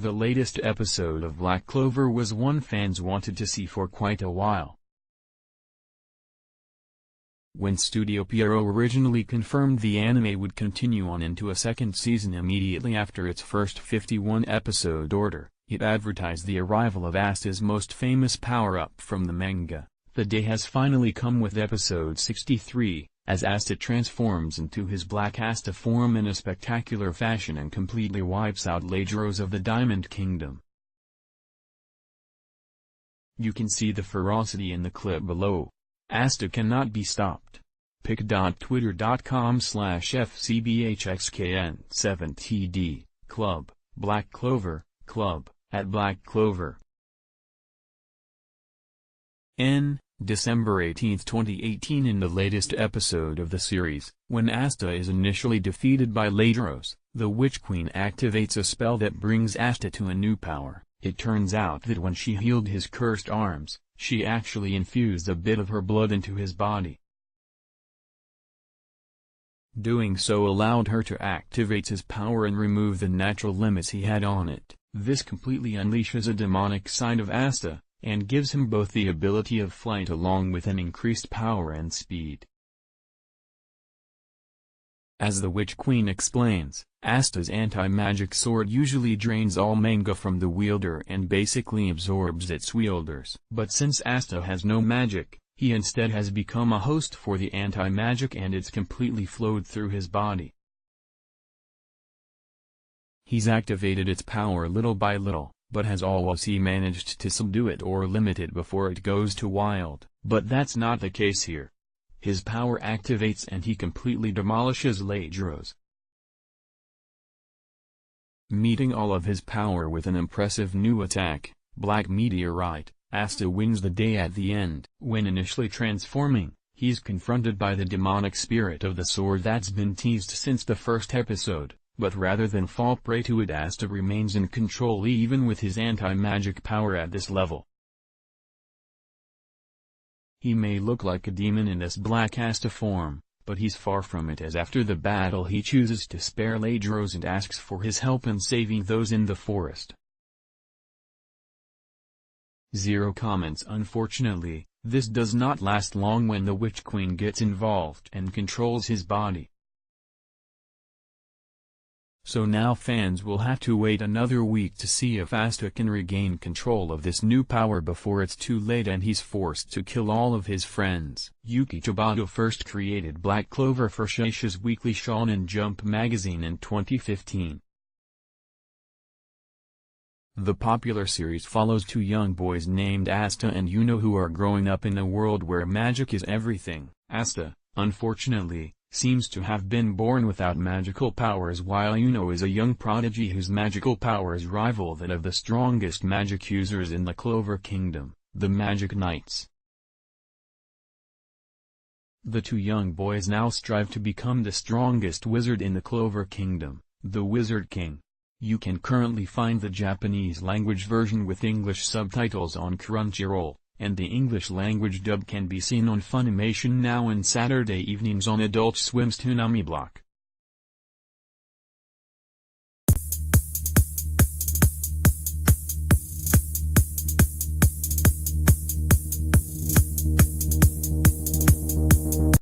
The latest episode of Black Clover was one fans wanted to see for quite a while. When Studio Pierrot originally confirmed the anime would continue on into a second season immediately after its first 51-episode order, it advertised the arrival of Asta's most famous power-up from the manga. The day has finally come with episode 63, as Asta transforms into his Black Asta form in a spectacular fashion and completely wipes out Ladros of the Diamond Kingdom. You can see the ferocity in the clip below. Asta cannot be stopped. pic.twitter.com/fcbhxkn7td, Club, Black Clover, Club, @Black Clover. December 18, 2018. In the latest episode of the series, when Asta is initially defeated by Ladros, the Witch Queen activates a spell that brings Asta to a new power. It turns out that when she healed his cursed arms, she actually infused a bit of her blood into his body. Doing so allowed her to activate his power and remove the natural limits he had on it. This completely unleashes a demonic side of Asta, and gives him both the ability of flight along with an increased power and speed. As the Witch Queen explains, Asta's anti-magic sword usually drains all manga from the wielder and basically absorbs its wielders. But since Asta has no magic, he instead has become a host for the anti-magic and it's completely flowed through his body. He's activated its power little by little, but has always managed to subdue it or limit it before it goes to wild. But that's not the case here. His power activates and he completely demolishes Ladros. Meeting all of his power with an impressive new attack, Black Meteorite, Asta wins the day at the end. When initially transforming, he's confronted by the demonic spirit of the sword that's been teased since the first episode, but rather than fall prey to it, Asta remains in control even with his anti-magic power at this level. He may look like a demon in this Black Asta form, but he's far from it, as after the battle he chooses to spare Ladros and asks for his help in saving those in the forest. 0 comments. Unfortunately, this does not last long when the Witch Queen gets involved and controls his body. So now fans will have to wait another week to see if Asta can regain control of this new power before it's too late and he's forced to kill all of his friends. Yuki Tabata first created Black Clover for Shueisha's weekly Shonen Jump magazine in 2015. The popular series follows two young boys named Asta and Yuno who are growing up in a world where magic is everything. Asta, unfortunately, seems to have been born without magical powers, while Yuno is a young prodigy whose magical powers rival that of the strongest magic users in the Clover Kingdom, the Magic Knights. The two young boys now strive to become the strongest wizard in the Clover Kingdom, the Wizard King. You can currently find the Japanese language version with English subtitles on Crunchyroll, and the English language dub can be seen on Funimation now and Saturday evenings on Adult Swim's Toonami Block.